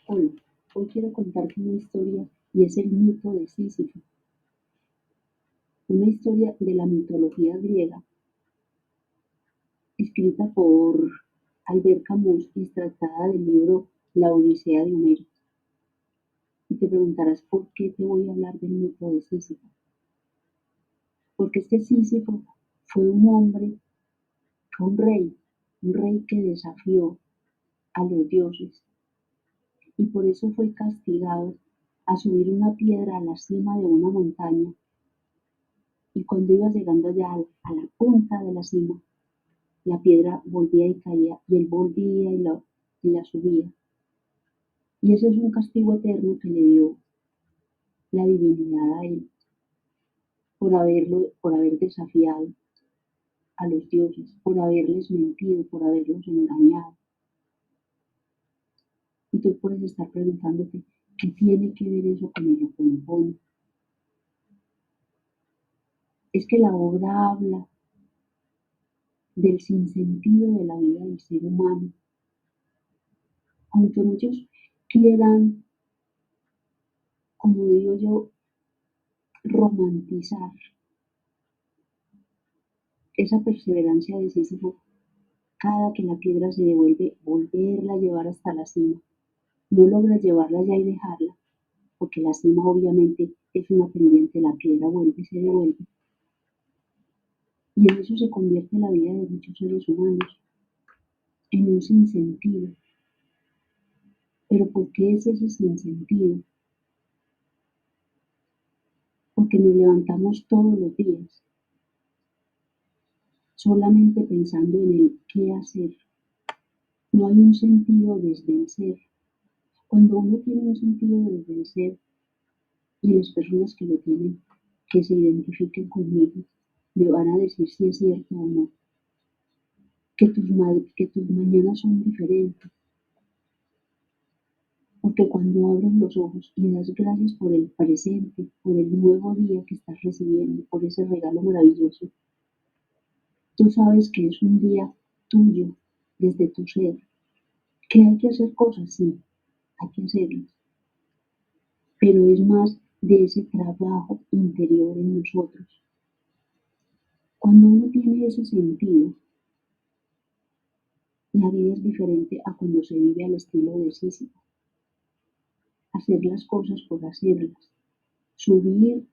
Hola, hoy quiero contarte una historia y es el mito de Sísifo, una historia de la mitología griega escrita por Albert Camus y extractada del libro La Odisea de Homero. Y te preguntarás por qué te voy a hablar del mito de Sísifo. Porque este Sísifo fue un hombre, fue un rey que desafió a los dioses y por eso fue castigado a subir una piedra a la cima de una montaña. Y cuando iba llegando allá a la punta de la cima, la piedra volvía y caía, y él volvía y la subía. Y ese es un castigo eterno que le dio la divinidad a él por haber desafiado a los dioses, por haberles mentido, por haberlos engañado. Y tú puedes estar preguntándote, ¿qué tiene que ver eso con el Ho'oponopono? Es que la obra habla del sinsentido de la vida del ser humano. Aunque muchos quieran, como digo yo, romantizar esa perseverancia de Sísifo, cada que la piedra se devuelve, volverla a llevar hasta la cima. No logra llevarla allá y dejarla, porque la cima obviamente es una pendiente, la piedra vuelve y se devuelve. Y en eso se convierte la vida de muchos seres humanos, en un sinsentido. ¿Pero por qué es ese sinsentido? Porque nos levantamos todos los días solamente pensando en el qué hacer. No hay un sentido desde el ser. Cuando uno tiene un sentido desde el ser, y las personas que lo tienen, que se identifiquen conmigo, me van a decir si es cierto o no, que tus mañanas son diferentes, porque cuando abres los ojos y das gracias por el presente, por el nuevo día que estás recibiendo, por ese regalo maravilloso, tú sabes que es un día tuyo, desde tu ser, que hay que hacer cosas, sí, hay que hacerlas, pero es más de ese trabajo interior en nosotros. Cuando uno tiene ese sentido, la vida es diferente a cuando se vive al estilo de Sísifo. Hacer las cosas por hacerlas, subir,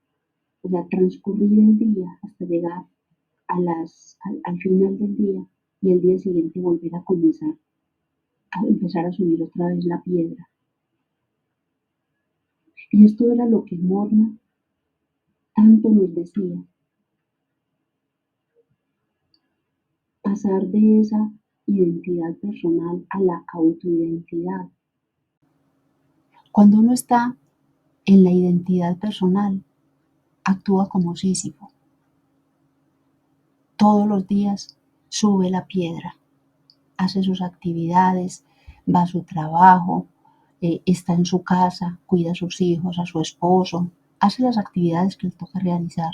o sea, transcurrir el día hasta llegar al final del día y el día siguiente volver a comenzar, a empezar a subir otra vez la piedra. Y esto era lo que Morna tanto nos decía, pasar de esa identidad personal a la autoidentidad. Cuando uno está en la identidad personal, actúa como Sísifo. Todos los días sube la piedra, hace sus actividades, va a su trabajo, está en su casa, cuida a sus hijos, a su esposo, hace las actividades que le toca realizar.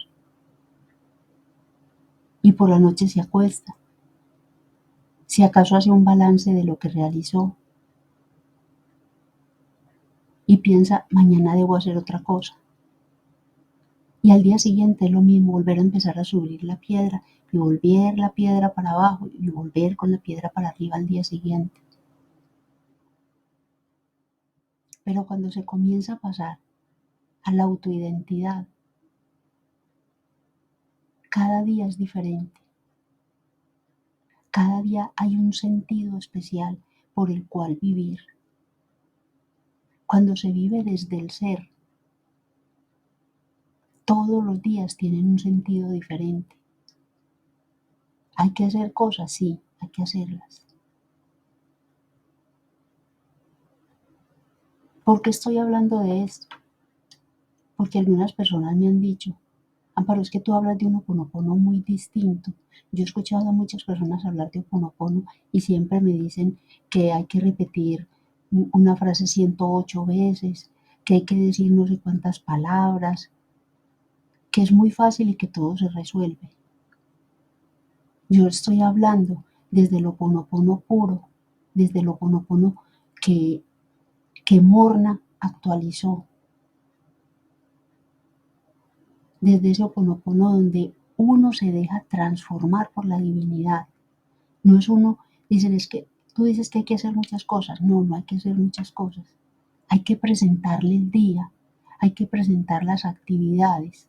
Y por la noche se acuesta. Si acaso hace un balance de lo que realizó y piensa, mañana debo hacer otra cosa. Y al día siguiente es lo mismo, volver a empezar a subir la piedra y volver la piedra para abajo y volver con la piedra para arriba al día siguiente. Pero cuando se comienza a pasar a la autoidentidad, cada día es diferente. Cada día hay un sentido especial por el cual vivir. Cuando se vive desde el ser, todos los días tienen un sentido diferente. ¿Hay que hacer cosas? Sí, hay que hacerlas. ¿Por qué estoy hablando de esto? Porque algunas personas me han dicho, Amparo, es que tú hablas de un Ho'oponopono muy distinto. Yo he escuchado a muchas personas hablar de Ho'oponopono y siempre me dicen que hay que repetir una frase 108 veces, que hay que decir no sé cuántas palabras, que es muy fácil y que todo se resuelve. Yo estoy hablando desde el Ho'oponopono puro, desde el Ho'oponopono que que Morna actualizó desde ese Ho'oponopono donde uno se deja transformar por la divinidad. No es uno, dicen, es que tú dices que hay que hacer muchas cosas. No, no hay que hacer muchas cosas. Hay que presentarle el día, hay que presentar las actividades,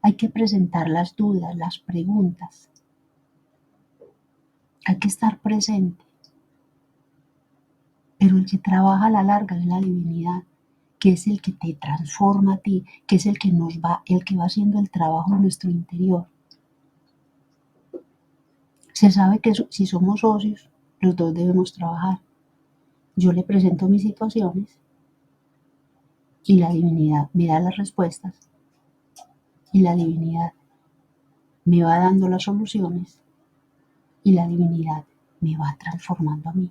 hay que presentar las dudas, las preguntas. Hay que estar presente. Pero el que trabaja a la larga es la divinidad, que es el que te transforma a ti, que es el que va haciendo el trabajo en nuestro interior. Se sabe que si somos socios, los dos debemos trabajar. Yo le presento mis situaciones y la divinidad me da las respuestas y la divinidad me va dando las soluciones y la divinidad me va transformando a mí.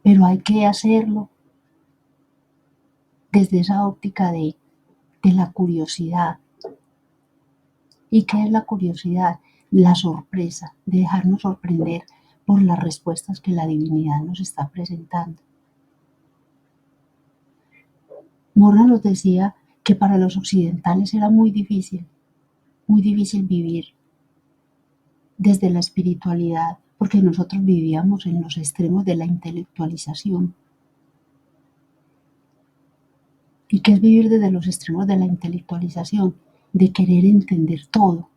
Pero hay que hacerlo desde esa óptica de la curiosidad. ¿Y qué es la curiosidad? La sorpresa, de dejarnos sorprender por las respuestas que la divinidad nos está presentando. Morna nos decía que para los occidentales era muy difícil vivir desde la espiritualidad, porque nosotros vivíamos en los extremos de la intelectualización. ¿Y qué es vivir desde los extremos de la intelectualización? De querer entender todo.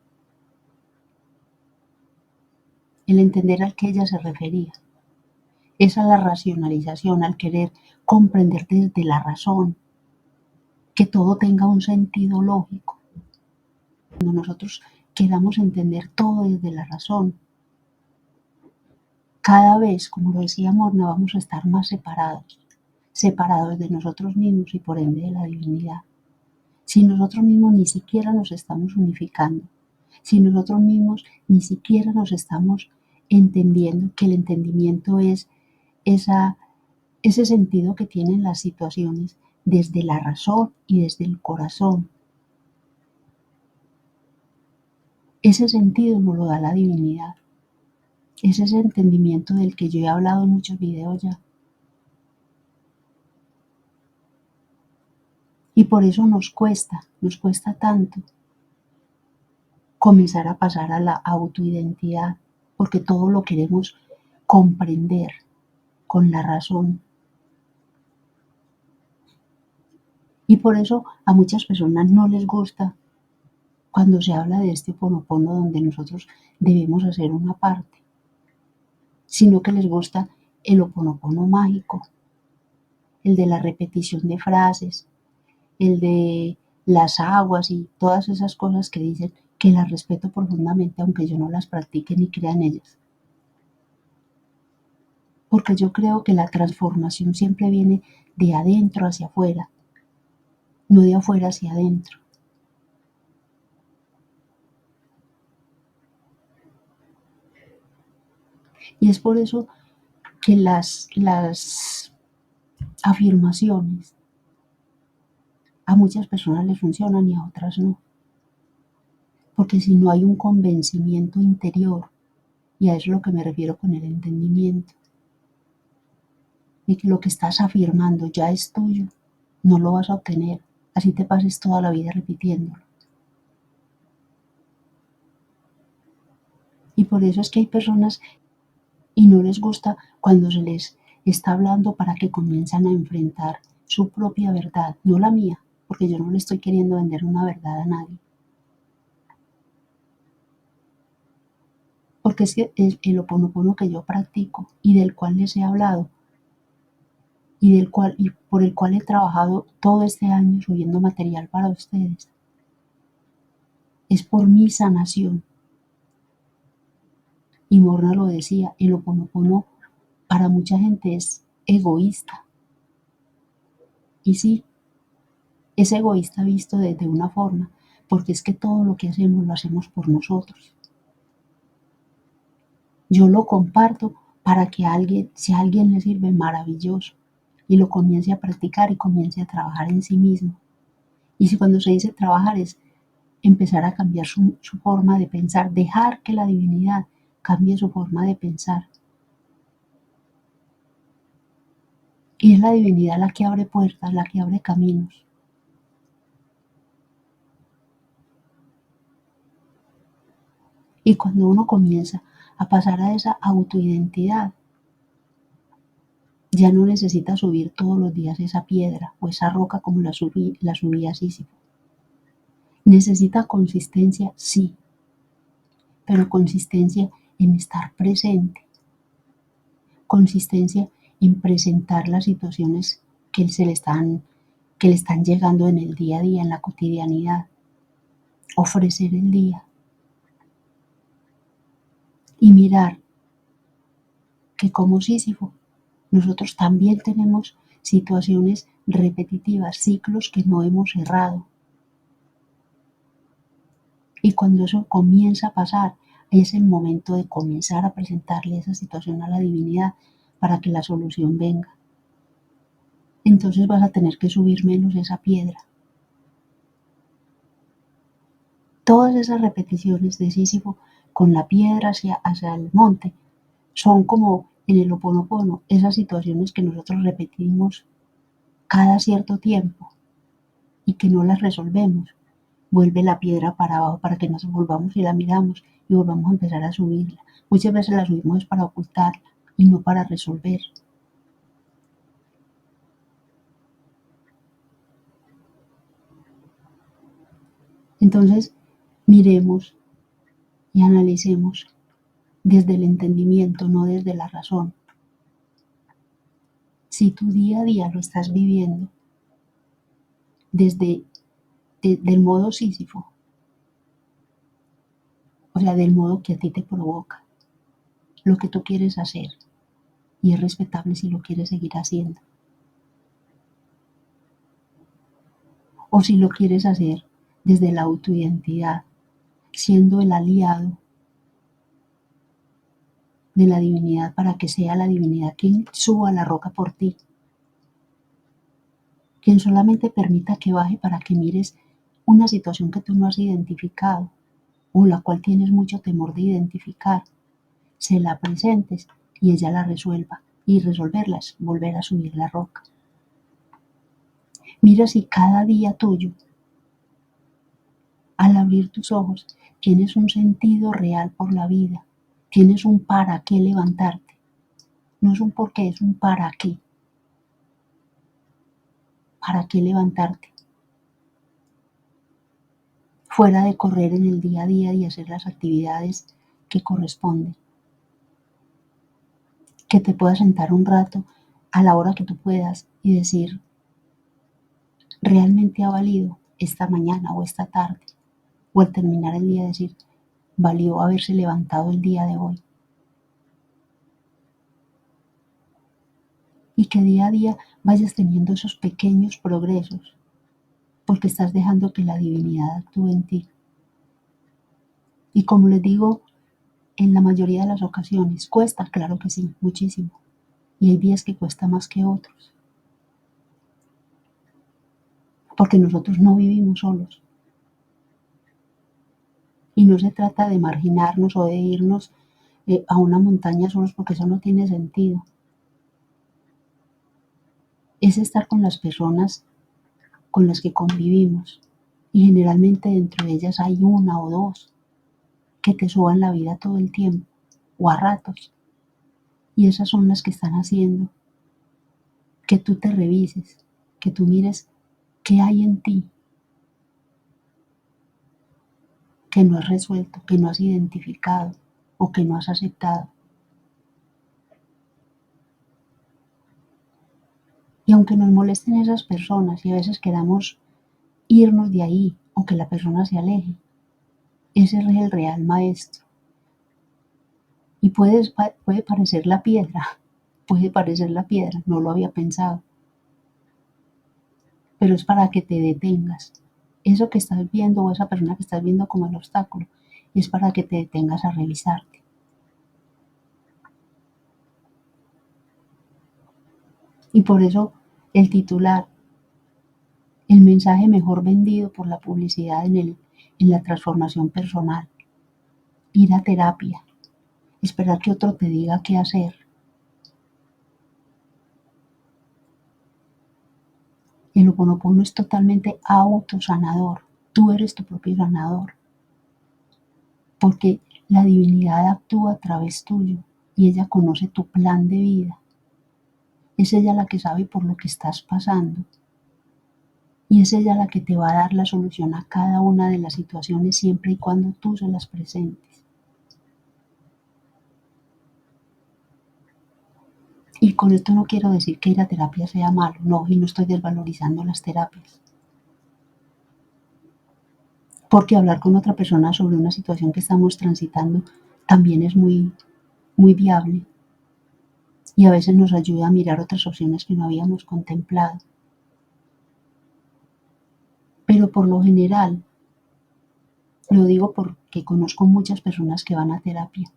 El entender al que ella se refería. Es a la racionalización, al querer comprender desde la razón, que todo tenga un sentido lógico. Cuando nosotros queramos entender todo desde la razón, cada vez, como lo decía Morna, vamos a estar más separados de nosotros mismos y por ende de la divinidad. Si nosotros mismos ni siquiera nos estamos unificando, si nosotros mismos ni siquiera nos estamos entendiendo, que el entendimiento es ese sentido que tienen las situaciones desde la razón y desde el corazón. Ese sentido nos lo da la divinidad. Es ese entendimiento del que yo he hablado en muchos videos ya. Y por eso nos cuesta tanto comenzar a pasar a la autoidentidad, porque todo lo queremos comprender con la razón. Y por eso a muchas personas no les gusta cuando se habla de este Ho'oponopono donde nosotros debemos hacer una parte, sino que les gusta el Ho'oponopono mágico, el de la repetición de frases, el de las aguas y todas esas cosas que dicen, que las respeto profundamente aunque yo no las practique ni crea en ellas. Porque yo creo que la transformación siempre viene de adentro hacia afuera, no de afuera hacia adentro. Y es por eso que las afirmaciones a muchas personas les funcionan y a otras no. Porque si no hay un convencimiento interior, y a eso es lo que me refiero con el entendimiento, de que lo que estás afirmando ya es tuyo, no lo vas a obtener, así te pases toda la vida repitiéndolo. Y por eso es que hay personas y no les gusta cuando se les está hablando para que comiencen a enfrentar su propia verdad, no la mía, porque yo no le estoy queriendo vender una verdad a nadie. Porque es que el Ho'oponopono que yo practico y del cual les he hablado y por el cual he trabajado todo este año subiendo material para ustedes, es por mi sanación. Y Morna lo decía, el Ho'oponopono para mucha gente es egoísta. Y sí, es egoísta visto desde una forma, porque es que todo lo que hacemos lo hacemos por nosotros. Yo lo comparto para que si a alguien le sirve, maravilloso, y lo comience a practicar y comience a trabajar en sí mismo. Y si cuando se dice trabajar es empezar a cambiar su forma de pensar, dejar que la divinidad cambie su forma de pensar. Y es la divinidad la que abre puertas, la que abre caminos. Y cuando uno comienza a pasar a esa autoidentidad, ya no necesita subir todos los días esa piedra o esa roca como la subía Sísifo. Necesita consistencia, sí, pero consistencia en estar presente, consistencia en presentar las situaciones que que le están llegando en el día a día, en la cotidianidad, ofrecer el día y mirar que como Sísifo, nosotros también tenemos situaciones repetitivas, ciclos que no hemos cerrado. Y cuando eso comienza a pasar, es el momento de comenzar a presentarle esa situación a la divinidad para que la solución venga. Entonces vas a tener que subir menos esa piedra. Todas esas repeticiones de Sísifo con la piedra hacia el monte son como en el Ho'oponopono, esas situaciones que nosotros repetimos cada cierto tiempo y que no las resolvemos. Vuelve la piedra para abajo para que nos volvamos y la miramos y volvamos a empezar a subirla. Muchas veces la subimos para ocultarla y no para resolver. Entonces, miremos y analicemos desde el entendimiento, no desde la razón. Si tu día a día lo estás viviendo del modo Sísifo, o sea, del modo que a ti te provoca, lo que tú quieres hacer, y es respetable si lo quieres seguir haciendo. O si lo quieres hacer desde la autoidentidad, siendo el aliado de la divinidad para que sea la divinidad quien suba la roca por ti, quien solamente permita que baje para que mires una situación que tú no has identificado o la cual tienes mucho temor de identificar, se la presentes y ella la resuelva, y resolverla es volver a subir la roca. Mira si cada día tuyo, al abrir tus ojos, tienes un sentido real por la vida, tienes un para qué levantarte. No es un por qué, es un para qué. ¿Para qué levantarte? Fuera de correr en el día a día y hacer las actividades que corresponden. Que te puedas sentar un rato a la hora que tú puedas y decir, ¿realmente ha valido esta mañana o esta tarde? O al terminar el día decir, valió haberse levantado el día de hoy. Y que día a día vayas teniendo esos pequeños progresos, porque estás dejando que la divinidad actúe en ti. Y como les digo, en la mayoría de las ocasiones, cuesta, claro que sí, muchísimo. Y hay días que cuesta más que otros. Porque nosotros no vivimos solos. Y no se trata de marginarnos o de irnos a una montaña solos, porque eso no tiene sentido. Es estar con las personas con las que convivimos. Y generalmente dentro de ellas hay una o dos que te suban la vida todo el tiempo o a ratos. Y esas son las que están haciendo que tú te revises, que tú mires qué hay en ti que no has resuelto, que no has identificado o que no has aceptado. Y aunque nos molesten esas personas y a veces queramos irnos de ahí o que la persona se aleje, ese es el real maestro. Y puede parecer la piedra, puede parecer la piedra, no lo había pensado, pero es para que te detengas. Eso que estás viendo o esa persona que estás viendo como el obstáculo, es para que te detengas a revisarte. Y por eso el titular, el mensaje mejor vendido por la publicidad en la transformación personal, ir a terapia, esperar que otro te diga qué hacer. El Ho'oponopono es totalmente autosanador. Tú eres tu propio sanador. Porque la divinidad actúa a través tuyo y ella conoce tu plan de vida. Es ella la que sabe por lo que estás pasando. Y es ella la que te va a dar la solución a cada una de las situaciones siempre y cuando tú se las presentes. Y con esto no quiero decir que ir a terapia sea malo, no, y no estoy desvalorizando las terapias. Porque hablar con otra persona sobre una situación que estamos transitando también es muy viable. Y a veces nos ayuda a mirar otras opciones que no habíamos contemplado. Pero por lo general, lo digo porque conozco muchas personas que van a terapia.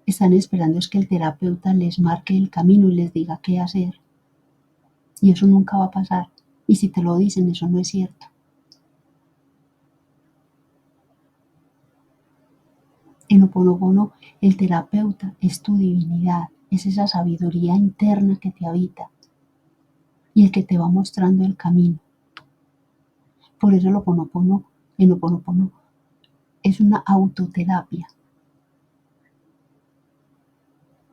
Están esperando es que el terapeuta les marque el camino y les diga qué hacer. Y eso nunca va a pasar. Y si te lo dicen, eso no es cierto. En Ho'oponopono, el terapeuta es tu divinidad, es esa sabiduría interna que te habita y el que te va mostrando el camino. Por eso el Ho'oponopono es una autoterapia.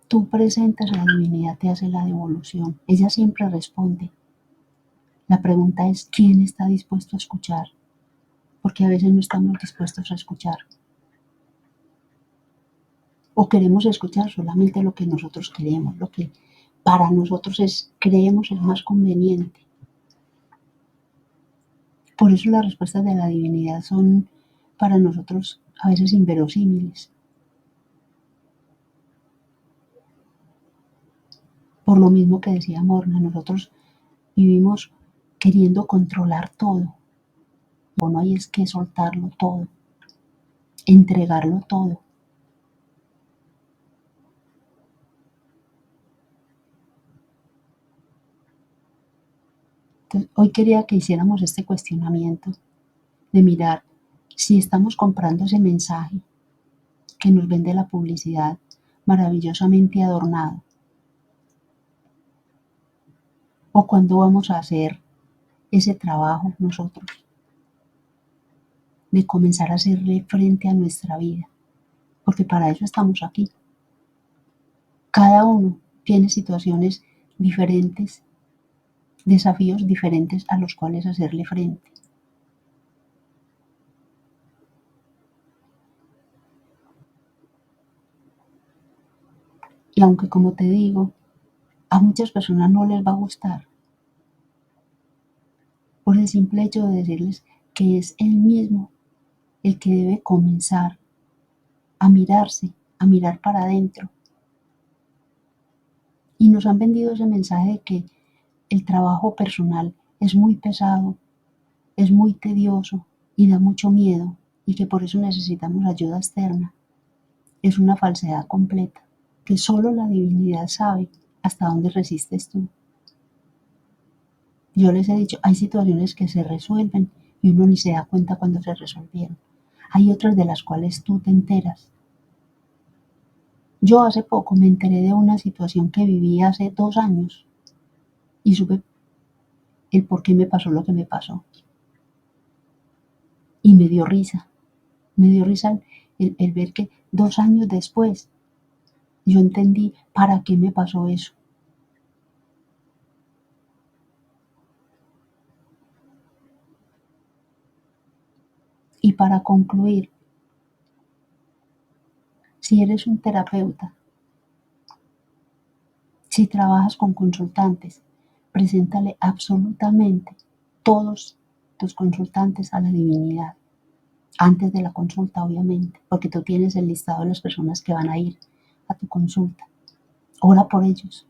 Tú presentas, la divinidad te hace la devolución. Ella siempre responde. La pregunta es, ¿quién está dispuesto a escuchar? Porque a veces no estamos dispuestos a escuchar. O queremos escuchar solamente lo que nosotros queremos, lo que para nosotros creemos es más conveniente. Por eso las respuestas de la divinidad son para nosotros a veces inverosímiles. Por lo mismo que decía Morna, nosotros vivimos queriendo controlar todo. Lo no hay es que soltarlo todo, entregarlo todo. Entonces, hoy quería que hiciéramos este cuestionamiento de mirar si estamos comprando ese mensaje que nos vende la publicidad maravillosamente adornado, o cuando vamos a hacer ese trabajo nosotros de comenzar a hacerle frente a nuestra vida, porque para eso estamos aquí. Cada uno tiene situaciones diferentes, desafíos diferentes a los cuales hacerle frente. Y aunque como te digo, a muchas personas no les va a gustar, por el simple hecho de decirles que es él mismo el que debe comenzar a mirarse, a mirar para adentro. Y nos han vendido ese mensaje de que el trabajo personal es muy pesado, es muy tedioso y da mucho miedo y que por eso necesitamos ayuda externa. Es una falsedad completa, que solo la divinidad sabe hasta dónde resistes tú. Yo les he dicho, hay situaciones que se resuelven y uno ni se da cuenta cuando se resolvieron. Hay otras de las cuales tú te enteras. Yo hace poco me enteré de una situación que viví hace 2 años y supe el por qué me pasó lo que me pasó. Y me dio risa el ver que 2 años después yo entendí para qué me pasó eso. Y para concluir, si eres un terapeuta, si trabajas con consultantes, preséntale absolutamente todos tus consultantes a la divinidad. Antes de la consulta, obviamente, porque tú tienes el listado de las personas que van a ir a tu consulta. Ora por ellos,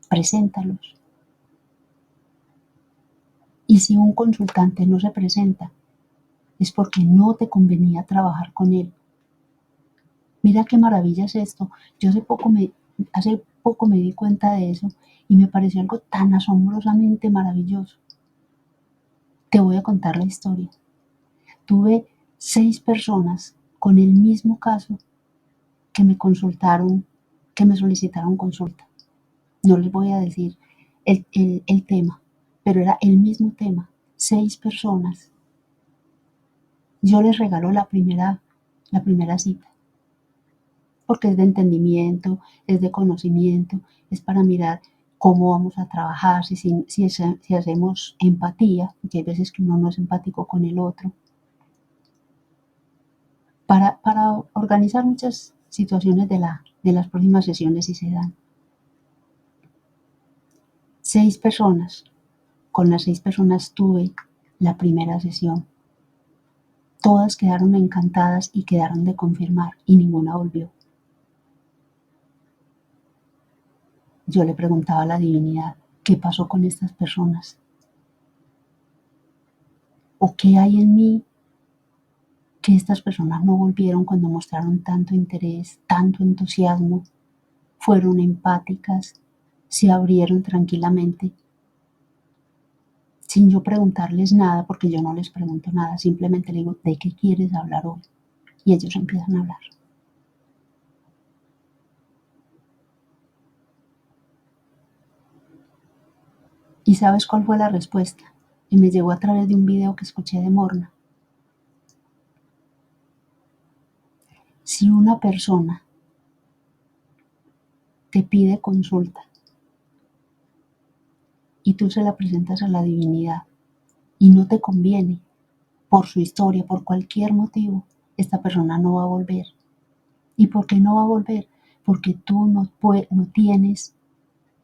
preséntalos. Y si un consultante no se presenta, es porque no te convenía trabajar con él. Mira qué maravilla es esto. Yo hace poco me di cuenta de eso y me pareció algo tan asombrosamente maravilloso. Te voy a contar la historia. Tuve 6 personas con el mismo caso que me consultaron, que me solicitaron consulta. No les voy a decir el tema, pero era el mismo tema, 6 personas. Yo les regalo la primera cita, porque es de entendimiento, es de conocimiento, es para mirar cómo vamos a trabajar, si hacemos empatía, porque hay veces que uno no es empático con el otro, para organizar muchas situaciones de las próximas sesiones si se dan. 6 personas. Con las 6 personas tuve la primera sesión. Todas quedaron encantadas y quedaron de confirmar y ninguna volvió. Yo le preguntaba a la divinidad, ¿qué pasó con estas personas? ¿O qué hay en mí que estas personas no volvieron cuando mostraron tanto interés, tanto entusiasmo, fueron empáticas, se abrieron tranquilamente, sin yo preguntarles nada, porque yo no les pregunto nada, simplemente le digo, ¿de qué quieres hablar hoy? Y ellos empiezan a hablar. ¿Y sabes cuál fue la respuesta? Y me llegó a través de un video que escuché de Morna. Si una persona te pide consulta y tú se la presentas a la divinidad y no te conviene por su historia, por cualquier motivo, esta persona no va a volver. ¿Y por qué no va a volver? Porque tú no tienes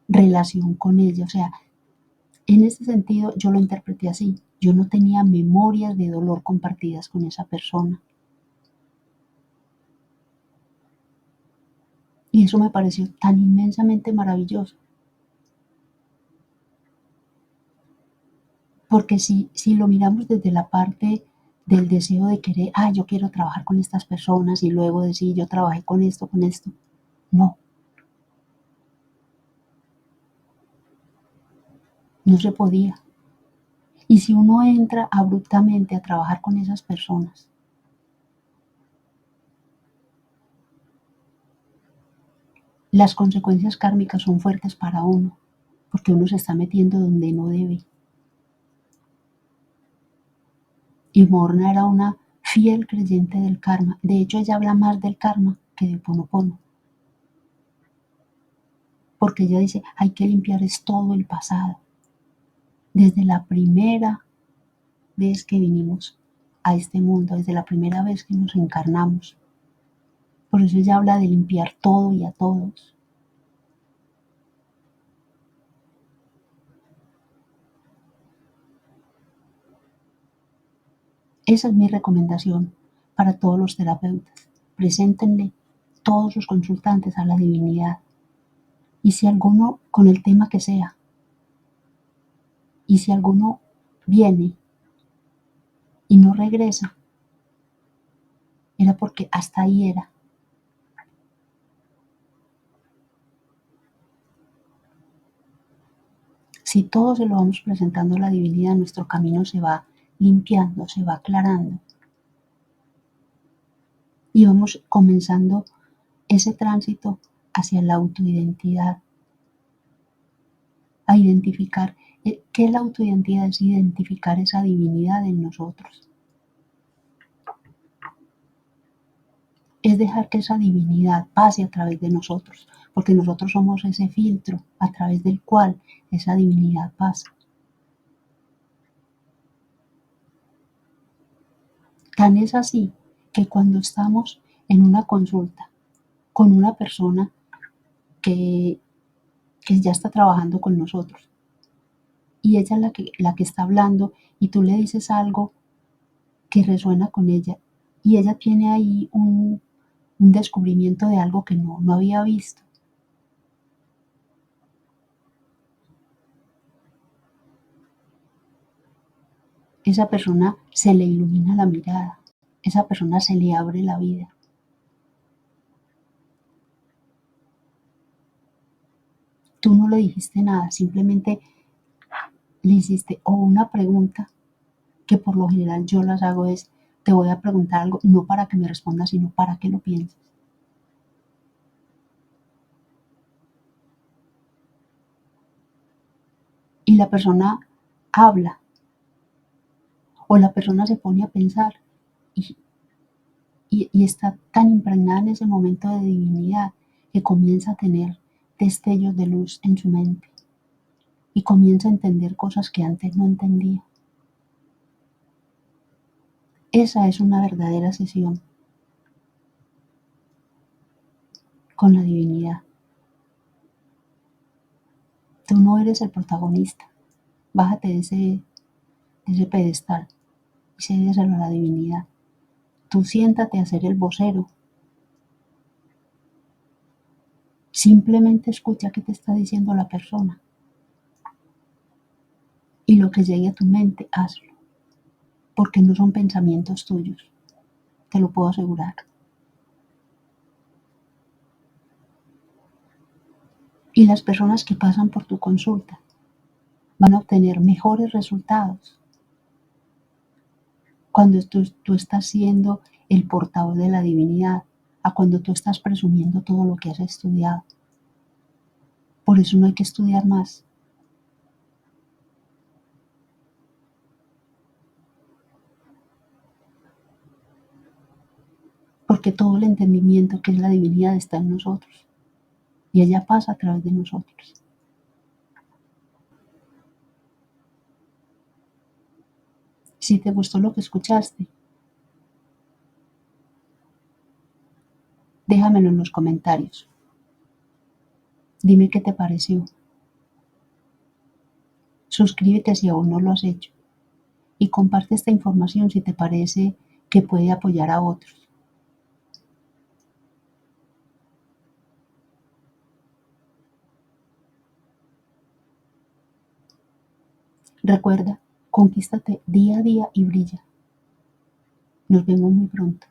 relación con ella. O sea, en este sentido yo lo interpreté así. Yo no tenía memorias de dolor compartidas con esa persona. Y eso me pareció tan inmensamente maravilloso. Porque si lo miramos desde la parte del deseo de querer, yo quiero trabajar con estas personas y luego decir, yo trabajé con esto, no, no se podía. Y si uno entra abruptamente a trabajar con esas personas, las consecuencias kármicas son fuertes para uno, porque uno se está metiendo donde no debe. Y Morna era una fiel creyente del karma. De hecho, ella habla más del karma que de Ponopono. Porque ella dice, hay que limpiar es todo el pasado. Desde la primera vez que vinimos a este mundo, desde la primera vez que nos encarnamos. Por eso ella habla de limpiar todo y a todos. Esa es mi recomendación para todos los terapeutas. Preséntenle todos sus consultantes a la divinidad. Y si alguno, con el tema que sea, y si alguno viene y no regresa, era porque hasta ahí era. Si todos se lo vamos presentando a la divinidad, nuestro camino se va limpiando, se va aclarando. Y vamos comenzando ese tránsito hacia la autoidentidad, a identificar qué es la autoidentidad, es identificar esa divinidad en nosotros. Es dejar que esa divinidad pase a través de nosotros, porque nosotros somos ese filtro a través del cual esa divinidad pasa. Tan es así que cuando estamos en una consulta con una persona que, que ya está trabajando con nosotros y ella es la que está hablando y tú le dices algo que resuena con ella y ella tiene ahí un descubrimiento de algo que no había visto. Esa persona se le ilumina la mirada, esa persona se le abre la vida. Tú no le dijiste nada, simplemente le hiciste o una pregunta, que por lo general yo las hago es, te voy a preguntar algo, no para que me respondas, sino para que lo pienses. y la persona habla o la persona se pone a pensar y, y está tan impregnada en ese momento de divinidad que comienza a tener destellos de luz en su mente y comienza a entender cosas que antes no entendía. Esa es una verdadera sesión con la divinidad. Tú no eres el protagonista. Bájate de ese pedestal y cédeselo a la divinidad. Tú siéntate a ser el vocero. Simplemente escucha qué te está diciendo la persona y lo que llegue a tu mente, hazlo, porque no son pensamientos tuyos, te lo puedo asegurar. Y las personas que pasan por tu consulta van a obtener mejores resultados cuando tú estás siendo el portavoz de la divinidad, a cuando tú estás presumiendo todo lo que has estudiado. Por eso no hay que estudiar más. Porque todo el entendimiento que es la divinidad está en nosotros y ella pasa a través de nosotros. Si te gustó lo que escuchaste, déjamelo en los comentarios. Dime qué te pareció. Suscríbete si aún no lo has hecho y comparte esta información si te parece que puede apoyar a otros. Recuerda, conquístate día a día y brilla. Nos vemos muy pronto.